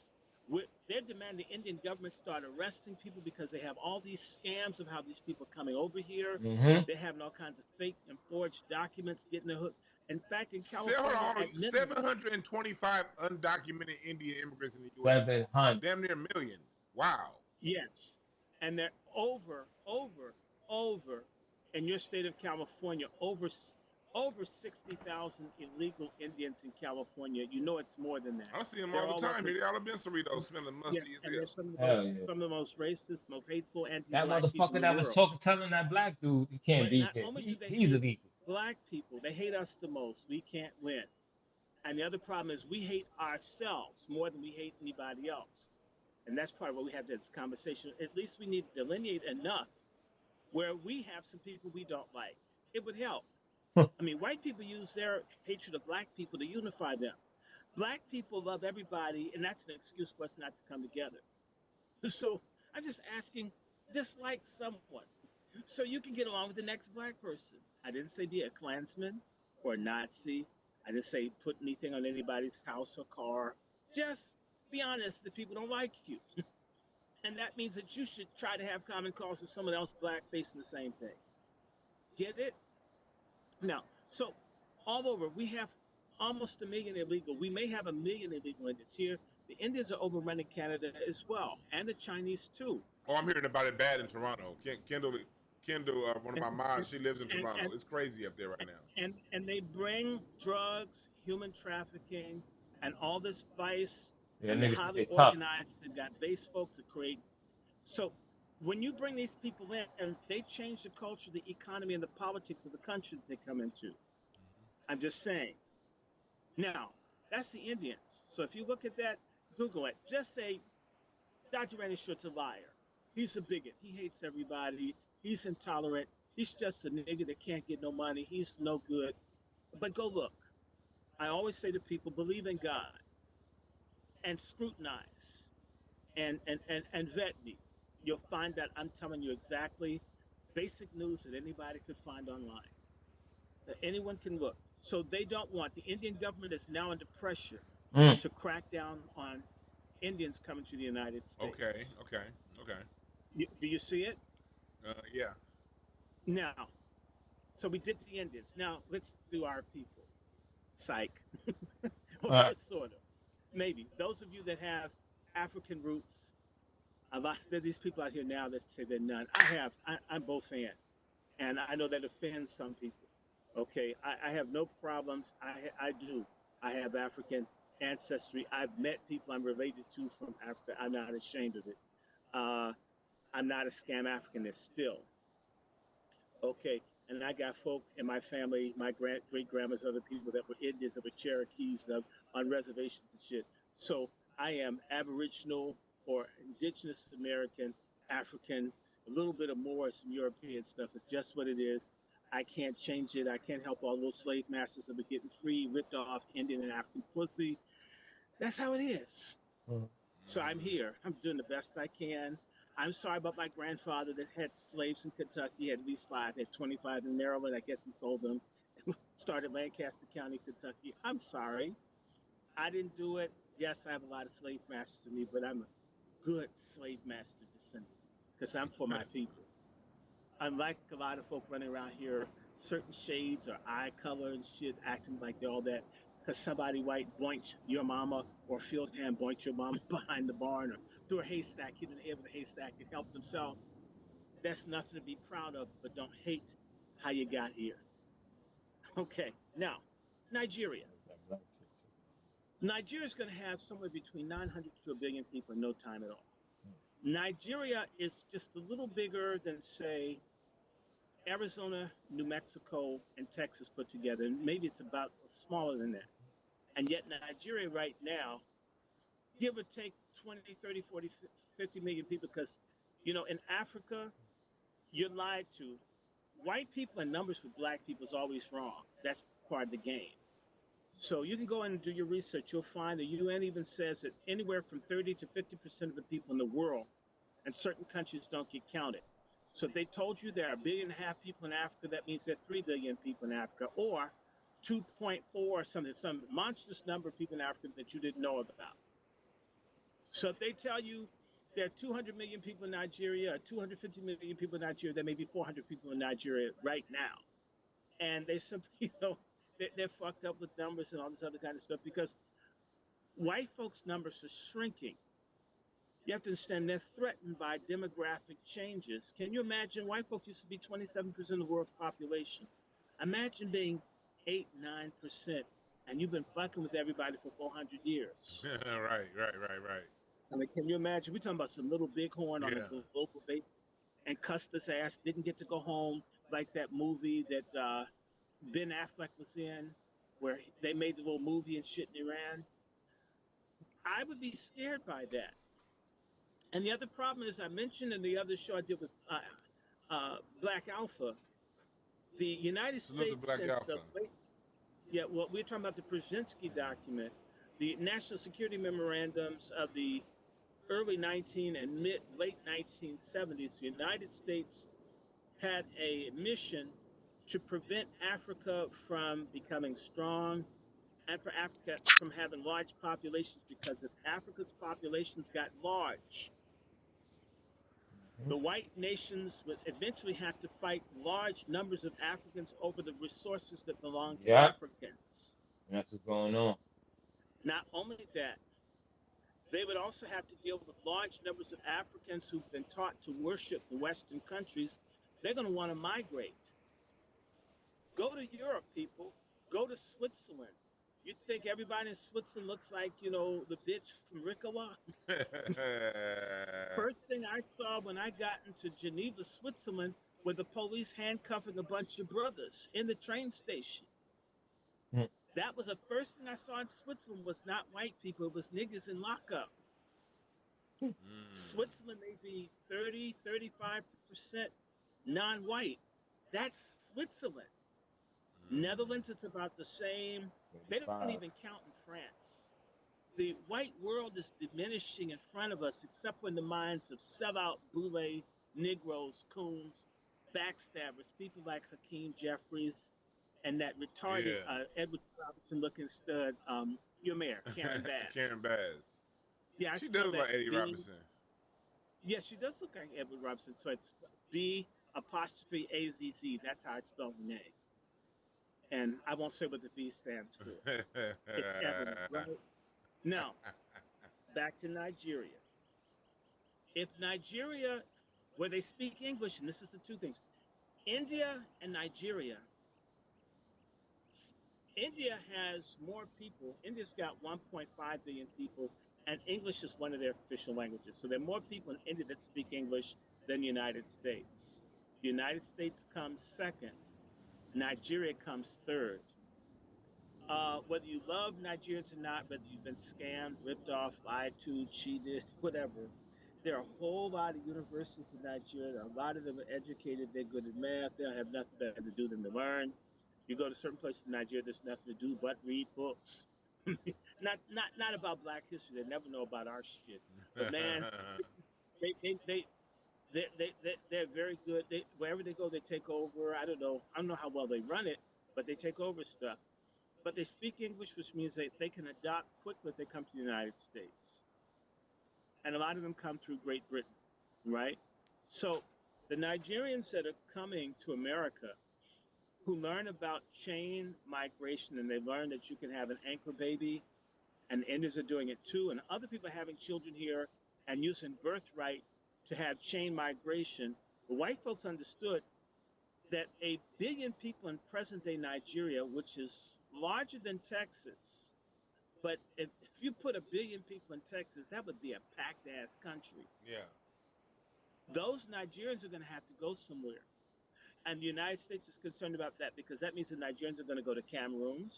They're demanding the Indian government start arresting people because they have all these scams of how these people are coming over here. They're having all kinds of fake and forged documents, getting the hook. In fact, in California, 725 undocumented Indian immigrants in the U.S. 700. Damn near a million. Wow. Yes. And they're over in your state of California, over 60,000 illegal Indians in California. You know it's more than that. I see them all the time. Here, y'all have been Cerritos smelling musty as hell. Some of the most racist, most hateful, that anti-black people motherfucker that was telling that black dude he can't be here. He's illegal. Black people, they hate us the most. We can't win. And the other problem is we hate ourselves more than we hate anybody else. And that's part of what we have this conversation. At least we need to delineate enough where we have some people we don't like. It would help. I mean, white people use their hatred of black people to unify them. Black people love everybody, and that's an excuse for us not to come together. So I'm just asking, dislike someone so you can get along with the next black person. I didn't say be a Klansman or a Nazi. I didn't say put anything on anybody's house or car. Just be honest that people don't like you. And that means that you should try to have common cause with someone else black facing the same thing. Get it? Now, so all over, we have almost 1 million illegal. We may have 1 million illegal Indians here. The Indians are overrunning Canada as well, and the Chinese too. Oh, I'm hearing about it bad in Toronto. Kendall, one of my mods, she lives in Toronto. It's crazy up there right now. And they bring drugs, human trafficking, and all this vice. And they're highly organized and got base folk to create. So when you bring these people in, and they change the culture, the economy, and the politics of the country that they come into. I'm just saying. Now, that's the Indians. So if you look at that, Google it. Just say, Dr. Randy Schultz a liar. He's a bigot. He hates everybody. He's intolerant. He's just a nigga that can't get no money. He's no good. But go look. I always say to people, believe in God. And scrutinize and vet me. You'll find that I'm telling you exactly basic news that anybody could find online, that anyone can look. So they don't want, the Indian government is now under pressure to crack down on Indians coming to the United States. Okay. Do you see it? Yeah. Now, so we did the Indians. Now let's do our people. Psych. Or sort of. Maybe. Those of you that have African roots, a lot of these people out here now that say they're none. I'm both fan. And I know that offends some people. Okay, I have no problems. I do. I have African ancestry. I've met people I'm related to from Africa. I'm not ashamed of it. I'm not a scam Africanist still. Okay, and I got folk in my family, my great-grandmas, other people that were Indians, that were Cherokees on reservations and shit. So I am Aboriginal or Indigenous American, African, a little bit of Moorish and European stuff. It's just what it is. I can't change it. I can't help all those slave masters that were getting free, ripped off Indian and African pussy. That's how it is. So I'm here. I'm doing the best I can. I'm sorry about my grandfather that had slaves in Kentucky. He had at least 5, had 25 in Maryland. I guess he sold them. Started Lancaster County, Kentucky. I'm sorry. I didn't do it. Yes, I have a lot of slave masters to me, but I'm a good slave master descendant because I'm for my people. Unlike a lot of folk running around here, certain shades or eye color and shit, acting like they're all that, because somebody white boinked your mama or field hand boinked your mama behind the barn or threw a haystack, hit in the head with a haystack and helped themselves. That's nothing to be proud of, but don't hate how you got here. Okay, now, Nigeria. Nigeria's going to have somewhere between 900 to 1 billion people in no time at all. Nigeria is just a little bigger than, say, Arizona, New Mexico, and Texas put together. And maybe it's about smaller than that. And yet Nigeria right now, give or take 20, 30, 40, 50 million people, because, you know, in Africa, you're lied to. White people in numbers for black people is always wrong. That's part of the game. So you can go in and do your research. You'll find the UN even says that anywhere from 30 to 50% of the people in the world and certain countries don't get counted. So if they told you there are 1.5 billion people in Africa, that means there are 3 billion people in Africa, or 2.4 or something, some monstrous number of people in Africa that you didn't know about. So if they tell you there are 200 million people in Nigeria, or 250 million people in Nigeria, there may be 400 people in Nigeria right now. And they simply, you know, they're fucked up with numbers and all this other kind of stuff because white folks' numbers are shrinking. You have to understand they're threatened by demographic changes. Can you imagine? White folks used to be 27% of the world's population. Imagine being 8, 9%, and you've been fucking with everybody for 400 years. Right. I mean, can you imagine? We're talking about some little bighorn on a global basis, and Custer's ass didn't get to go home like that movie that Ben Affleck was in, where they made the little movie and shit in Iran. I would be scared by that. And the other problem is, I mentioned in the other show I did with Black Alpha, the United States Black since Alpha. well, we're talking about the Brzezinski document, the national security memorandums of the early and late 1970s. The United States had a mission to prevent Africa from becoming strong and for Africa from having large populations, because if Africa's populations got large, the white nations would eventually have to fight large numbers of Africans over the resources that belong to Africans. That's what's going on. Not only that, they would also have to deal with large numbers of Africans who've been taught to worship the Western countries. They're going to want to migrate. Go to Europe, people. Go to Switzerland. You think everybody in Switzerland looks like, you know, the bitch from Rickola? First thing I saw when I got into Geneva, Switzerland, were the police handcuffing a bunch of brothers in the train station. That was the first thing I saw in Switzerland was not white people, it was niggas in lockup. Switzerland may be 30, 35% non-white. That's Switzerland. Netherlands, it's about the same. They don't even count in France. The white world is diminishing in front of us, except for in the minds of sellout, boule, Negroes, coons. backstabbers, people like Hakeem Jeffries and that retarded Yeah. Edward Robinson looking stud, your mayor, Karen Bass. Karen Bass. Yeah, I She spell does that like Eddie B. Robinson. Yeah, she does look like Edward Robinson. So it's B apostrophe AZZ. That's how I spell the name. And I won't say what the B stands for. It's Evelyn, right? Now, back to Nigeria. If Nigeria, where they speak English, and this is the two things, India and Nigeria, India has more people. India's got 1.5 billion people, and English is one of their official languages. So there are more people in India that speak English than the United States. The United States comes second. Nigeria comes third. Whether you love Nigerians or not, whether you've been scammed, ripped off, lied to, cheated, whatever, there are a whole lot of universities in Nigeria. A lot of them are educated. They're good at math. They don't have nothing better to do than to learn. You go to certain places in Nigeria, there's nothing to do but read books. not about Black history. They never know about our shit. But man, they're very good. Wherever they go, they take over. I don't know how well they run it, but they take over stuff. But they speak English, which means they can adopt quickly if they come to the United States. And a lot of them come through Great Britain, right? So the Nigerians that are coming to America, who learn about chain migration, and they learn that you can have an anchor baby, and the Indians are doing it too, and other people are having children here and using birthright to have chain migration. The white folks understood that 1 billion people in present-day Nigeria, which is larger than Texas, but if you put 1 billion people in Texas, that would be a packed-ass country. Yeah. Those Nigerians are going to have to go somewhere. And the United States is concerned about that because that means the Nigerians are going to go to Cameroon.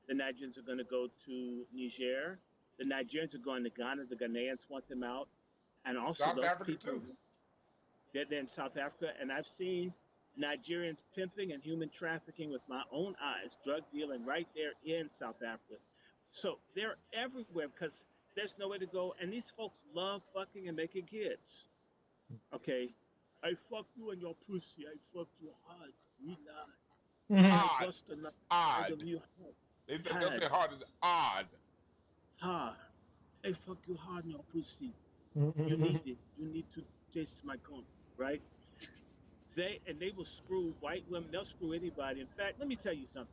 The Nigerians are going to go to Niger. The Nigerians are going to Ghana. The Ghanaians want them out. And also South those Africa people, too. They're in South Africa. And I've seen Nigerians pimping and human trafficking with my own eyes, drug dealing right there in South Africa. So they're everywhere because there's nowhere to go. And these folks love fucking and making kids. Okay? I fuck you and your pussy. I fuck you hard. We lie. I bust a nut out of you hard. They'll say hard is odd. Hard. I fuck you hard in your pussy. You need it. You need to taste my cum, right? They will screw white women. They'll screw anybody. In fact, let me tell you something.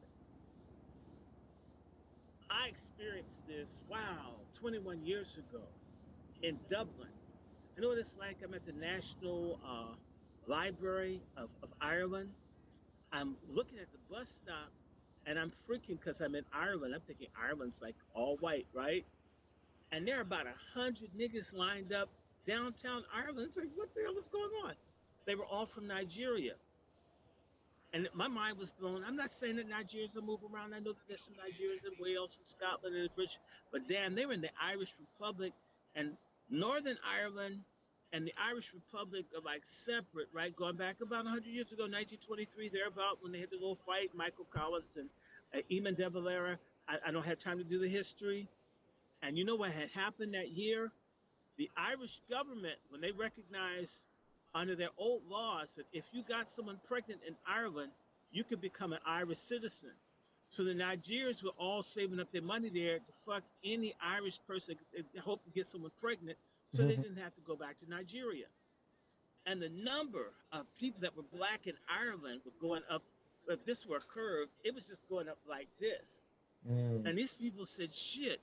I experienced this, 21 years ago in Dublin. You know what it's like? I'm at the National Library of Ireland. I'm looking at the bus stop, and I'm freaking because I'm in Ireland. I'm thinking Ireland's like all white, right? And there are about 100 niggas lined up downtown Ireland. It's like, what the hell is going on? They were all from Nigeria. And my mind was blown. I'm not saying that Nigerians will move around. I know that there's some Nigerians in Wales and Scotland and the British, but damn, they were in the Irish Republic, and Northern Ireland and the Irish Republic are like separate, right? Going back about 100 years ago, 1923, thereabout, when they had the little fight, Michael Collins and Eamon de Valera. I don't have time to do the history. And you know what had happened that year? The Irish government, when they recognized under their old laws that if you got someone pregnant in Ireland, you could become an Irish citizen. So the Nigerians were all saving up their money there to fuck any Irish person that hoped to get someone pregnant, so they didn't have to go back to Nigeria. And the number of people that were black in Ireland were going up. If this were a curve, it was just going up like this. And these people said, shit,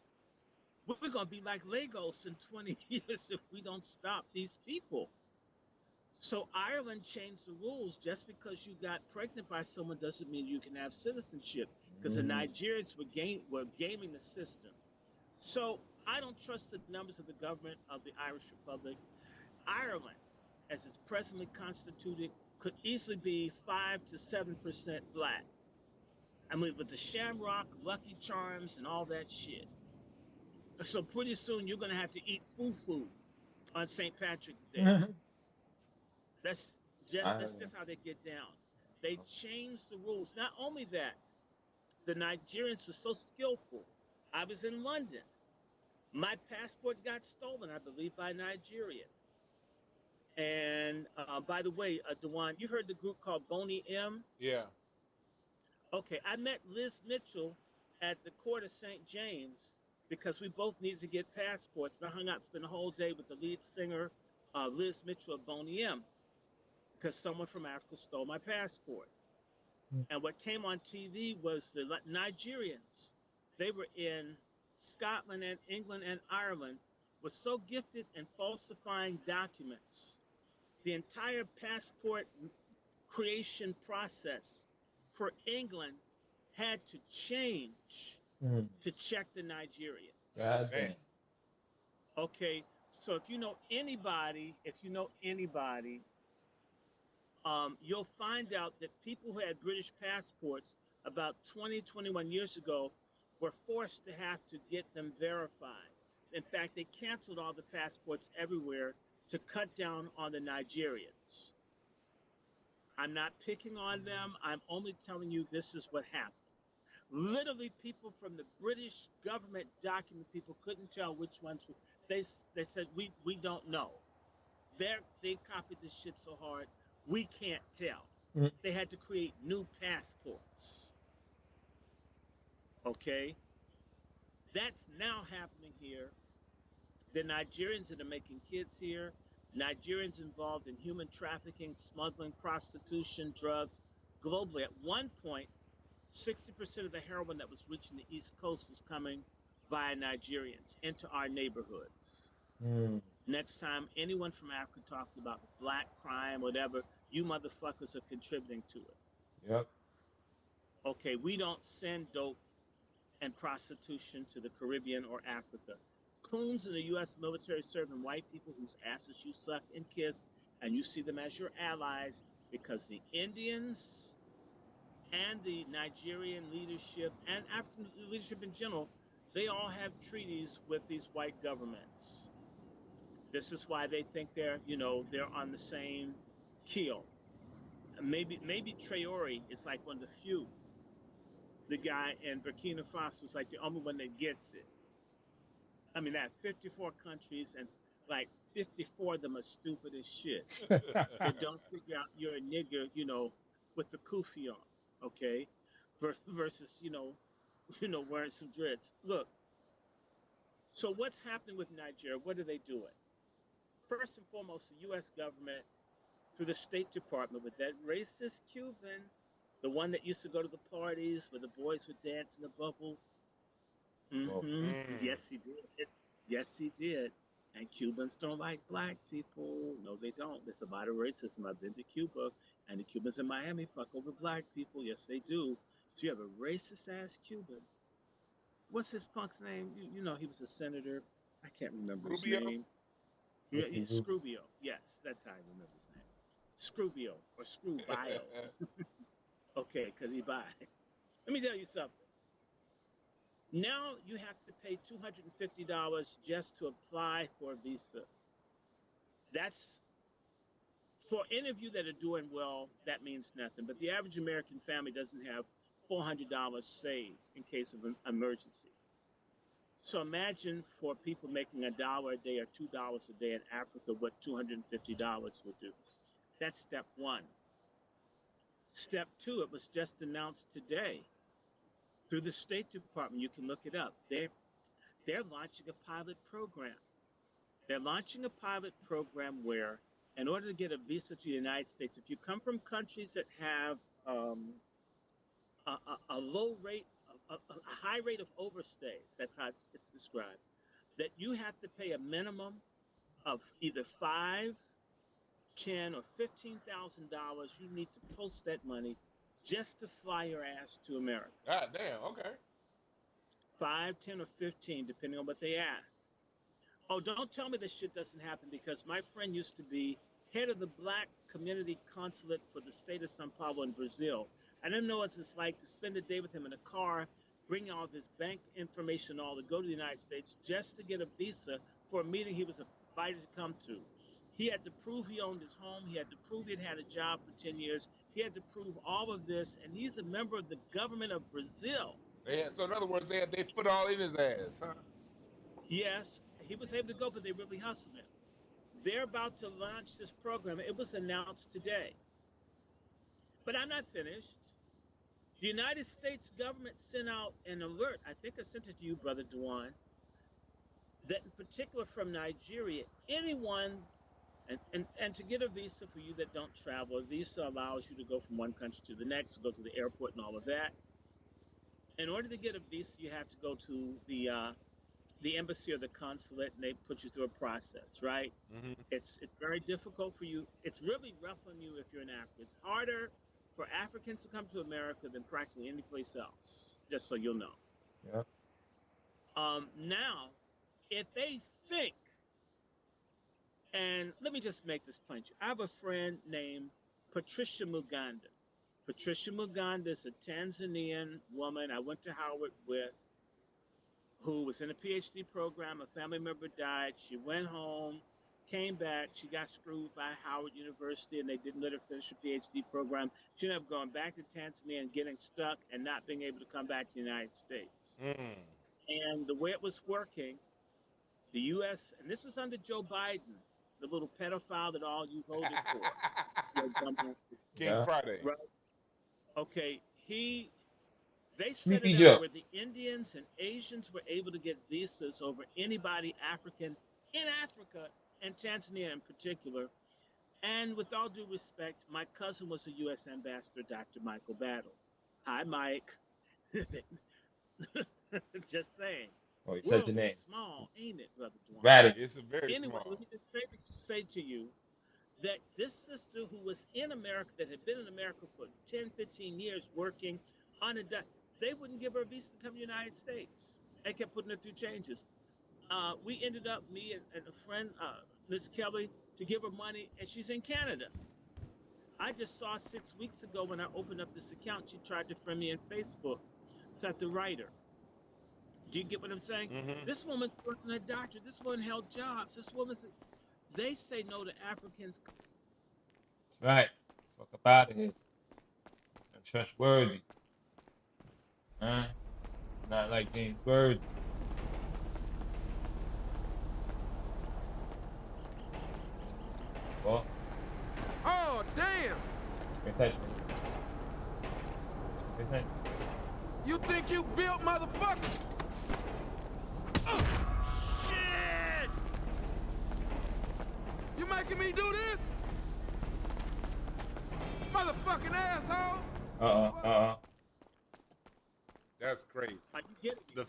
we're going to be like Lagos in 20 years if we don't stop these people. So Ireland changed the rules. Just because you got pregnant by someone doesn't mean you can have citizenship, because the Nigerians were gaming the system. So I don't trust the numbers of the government of the Irish Republic. Ireland, as it's presently constituted, could easily be 5 to 7% black. I mean, with the Shamrock, Lucky Charms, and all that shit. So pretty soon you're going to have to eat fufu on St. Patrick's Day. That's just how they get down. They changed the rules. Not only that, the Nigerians were so skillful. I was in London. My passport got stolen, I believe, by Nigeria. And by the way, Dewan, you heard the group called Boney M? Yeah. Okay, I met Liz Mitchell at the court of St. James because we both needed to get passports. And I hung out, spent a whole day with the lead singer, Liz Mitchell of Boney M, because someone from Africa stole my passport. And what came on TV was the Nigerians. They were in Scotland and England and Ireland, were so gifted in falsifying documents. The entire passport creation process for England had to change to check the Nigerians. God damn. Okay, so if you know anybody, you'll find out that people who had British passports about 20, 21 years ago were forced to have to get them verified. In fact, they canceled all the passports everywhere to cut down on the Nigerians. I'm not picking on them. I'm only telling you this is what happened. Literally, people from the British government document people couldn't tell which ones were. They said, we don't know. They copied this shit so hard, we can't tell. They had to create new passports. Okay? That's now happening here. The Nigerians that are making kids here, Nigerians involved in human trafficking, smuggling, prostitution, drugs, globally. At one point, 60% of the heroin that was reaching the East Coast was coming via Nigerians into our neighborhoods. Next time anyone from Africa talks about black crime, whatever, you motherfuckers are contributing to it. Yep. Okay, we don't send dope and prostitution to the Caribbean or Africa. Coons in the U.S. military serving white people whose asses you suck and kiss, and you see them as your allies because the Indians and the Nigerian leadership and African leadership in general, they all have treaties with these white governments. This is why they think they're on the same keel. Maybe Traore is like one of the few. The guy in Burkina Faso is like the only one that gets it. I mean, that 54 countries and like 54 of them are stupid as shit. They don't figure out you're a nigger, with the kufi on, okay? Versus, wearing some dreads. Look, so what's happening with Nigeria? What are they doing? First and foremost, the U.S. government, through the State Department, with that racist Cuban, the one that used to go to the parties where the boys would dance in the bubbles. Yes, he did. Yes, he did. And Cubans don't like black people. No, they don't. There's a lot of racism. I've been to Cuba, and the Cubans in Miami fuck over black people. Yes, they do. So you have a racist-ass Cuban. What's his punk's name? You know, he was a senator. I can't remember his name. Scrubio. Yes, that's how I remember his name. Scrubio or Scrubio. Okay, because he bi. Let me tell you something. Now you have to pay $250 just to apply for a visa. That's, for any of you that are doing well, that means nothing. But the average American family doesn't have $400 saved in case of an emergency. So imagine for people making $1 a day or $2 a day in Africa, what $250 would do. That's step one. Step two, it was just announced today through the State Department. You can look it up. They're launching a pilot program. They're launching a pilot program where, in order to get a visa to the United States, if you come from countries that have a low rate, a high rate of overstays, that's how it's described, that you have to pay a minimum of either $5,000, $10,000, or $15,000. You need to post that money just to fly your ass to America. God damn, okay. 5, 10, or 15, depending on what they ask. Oh, don't tell me this shit doesn't happen, because my friend used to be head of the black community consulate for the state of São Paulo in Brazil. I didn't know what it's like to spend a day with him in a car, bring all of his bank information, all to go to the United States just to get a visa for a meeting he was invited to come to. He had to prove he owned his home. He had to prove he'd had a job for 10 years. He had to prove all of this, and he's a member of the government of Brazil. Yeah, so in other words, they put all in his ass, huh? Yes, he was able to go, but they really hustled him. They're about to launch this program. It was announced today. But I'm not finished. The United States government sent out an alert. I think I sent it to you, Brother Dewan, that in particular from Nigeria, anyone, and to get a visa for you that don't travel, a visa allows you to go from one country to the next, go to the airport and all of that. In order to get a visa, you have to go to the embassy or the consulate, and they put you through a process, right? Mm-hmm. It's very difficult for you. It's really rough on you if you're in Africa. It's harder for Africans to come to America than practically any place else, just so you'll know. Yeah. Now, if they think, and let me just make this plain to you. I have a friend named Patricia Muganda. Patricia Muganda is a Tanzanian woman I went to Howard with, who was in a PhD program. A family member died. She went home, came back. She got screwed by Howard University, and they didn't let her finish her PhD program. She ended up going back to Tanzania and getting stuck and not being able to come back to the United States. And the way it was working, the U.S., and this is under Joe Biden, the little pedophile that all you voted for. King Friday. Right? Okay, they set Sleepy it Joe. up where the Indians and Asians were able to get visas over anybody African in Africa, and Tanzania in particular. And with all due respect, my cousin was a U.S. ambassador, Dr. Michael Battle. Hi, Mike. Just saying. Oh, you said World your name. is small, ain't it, Brother Dwan? Radical. It's a very Anyway, small. let me just say to you that this sister who was in America, that had been in America for 10, 15 years working on they wouldn't give her a visa to come to the United States. They kept putting her through changes. We ended up, me and a friend, Miss Kelly, to give her money, and she's in Canada. I just saw 6 weeks ago when I opened up this account, she tried to friend me on Facebook. So I had to write her. Do you get what I'm saying? Mm-hmm. This woman's working a doctor. This woman held jobs. This woman's, they say no to Africans. That's right. Fuck up out of here. Untrustworthy. Huh? Not like James Bird. Well. Oh, damn! Can't touch me. Can't touch me. You think you built, motherfucker? Shit! You making me do this? Motherfucking asshole! That's crazy. Are you getting me?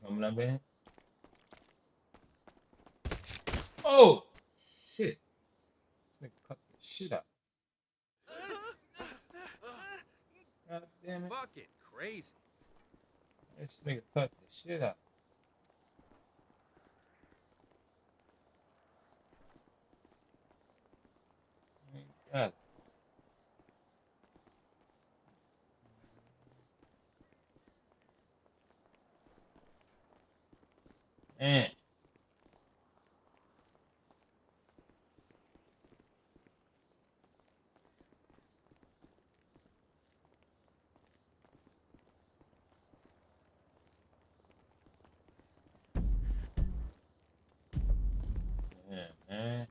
Coming up in. Oh! Shit. This nigga cut the shit out. God damn it. Fucking crazy. This nigga cut the shit out. God. Man. Yeah, man.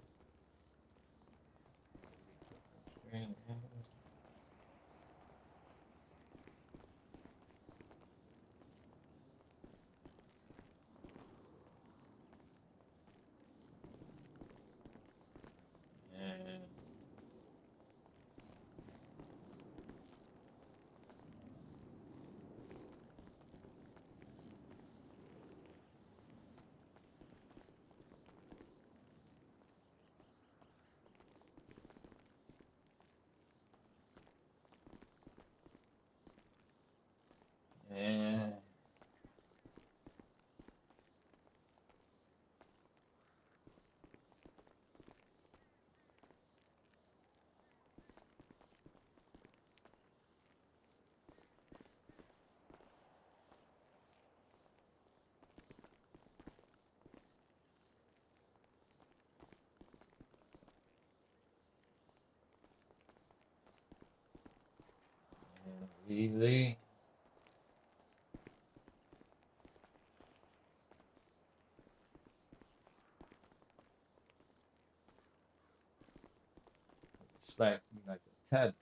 Easy. Slap me like a tether.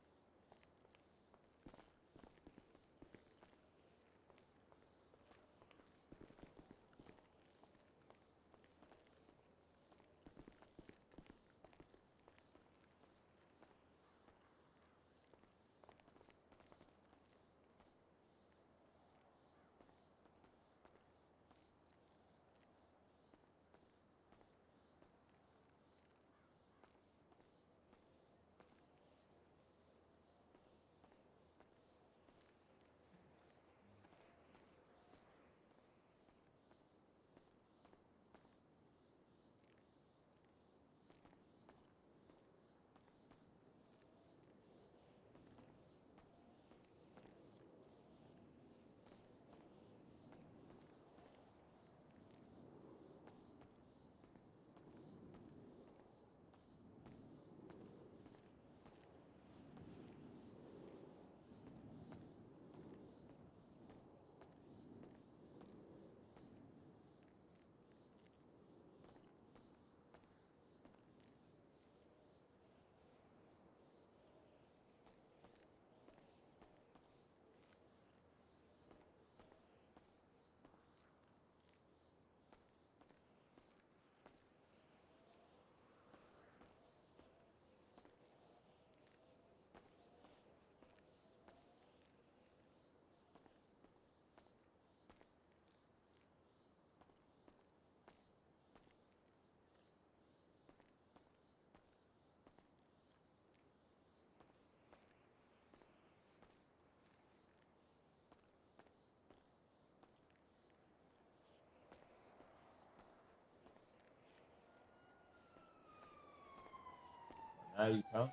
Now you come.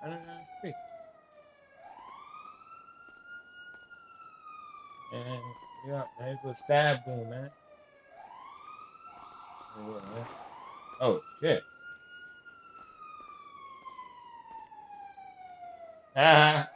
I don't know. Speak. And yeah, there you go. Stab boom, man. Yeah, man. Oh shit. Ah.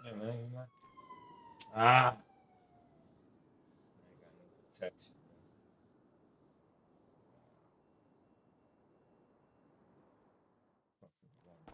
Hey, man, you mind? Ah. I ain't got no protection. Fucking woman.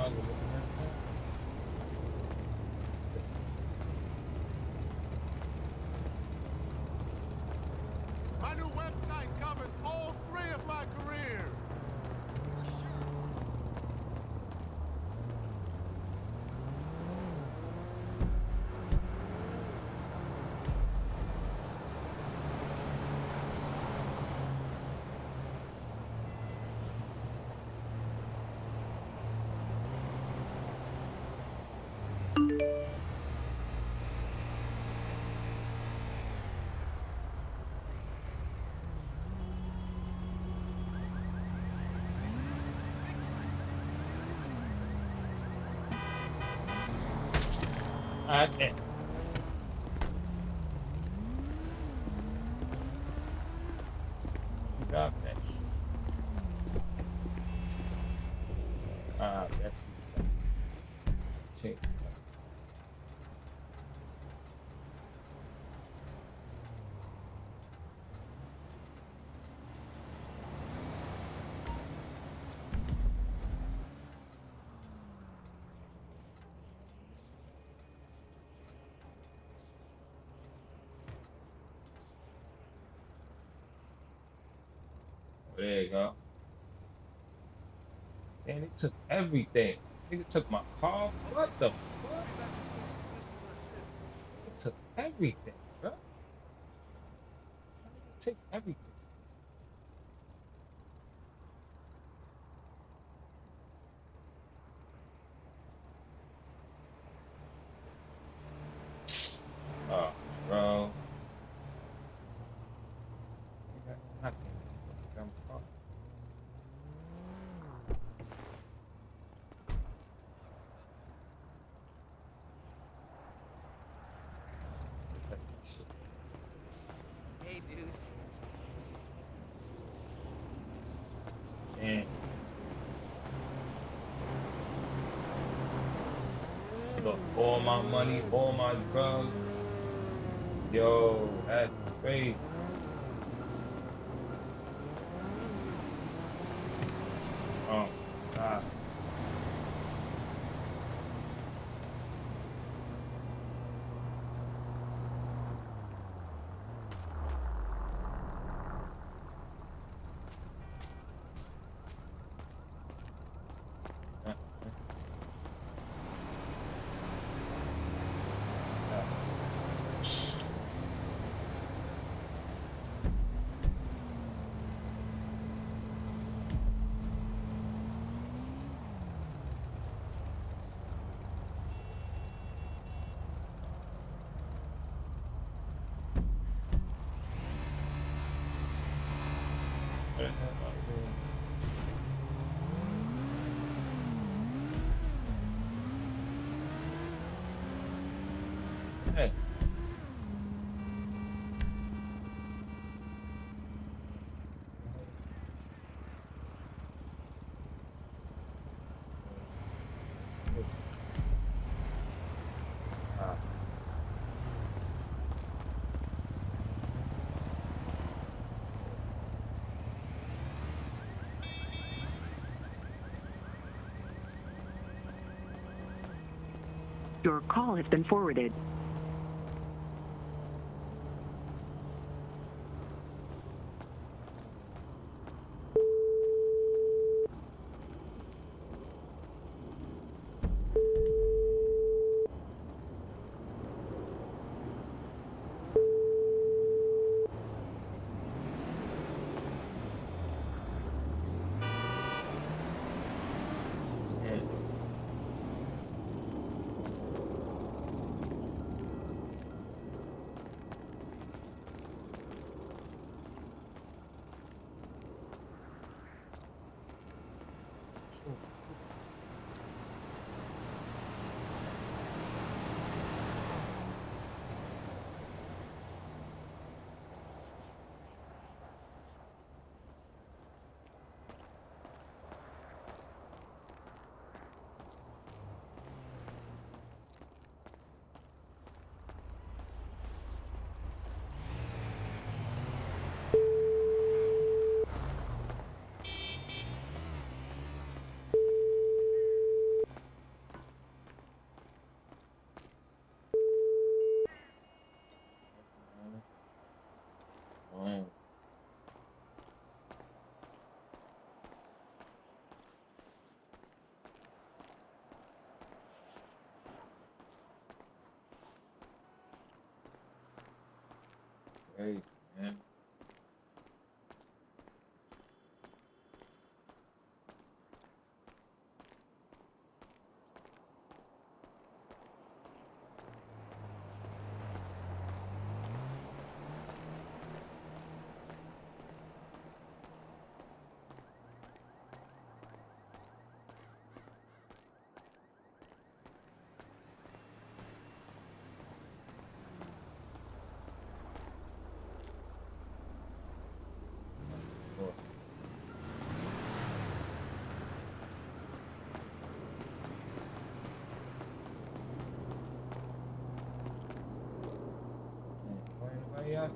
dog looking at that. My new website covers all 3 of my careers. Okay. Drop that shit. That's check. There you go. And it took everything. Nigga took my car. What the fuck? It took everything, bro. Niggas take everything. Oh, bro. Nigga, I can't fucking car. Hey, dude. And look, all my money, all my drugs. Yo, that's crazy. Oh, God. Hey. Your call has been forwarded. Yes.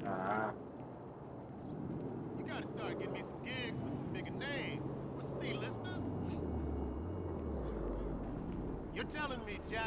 Ah. You gotta start getting me some gigs with some bigger names. What's C-listers? You're telling me Jack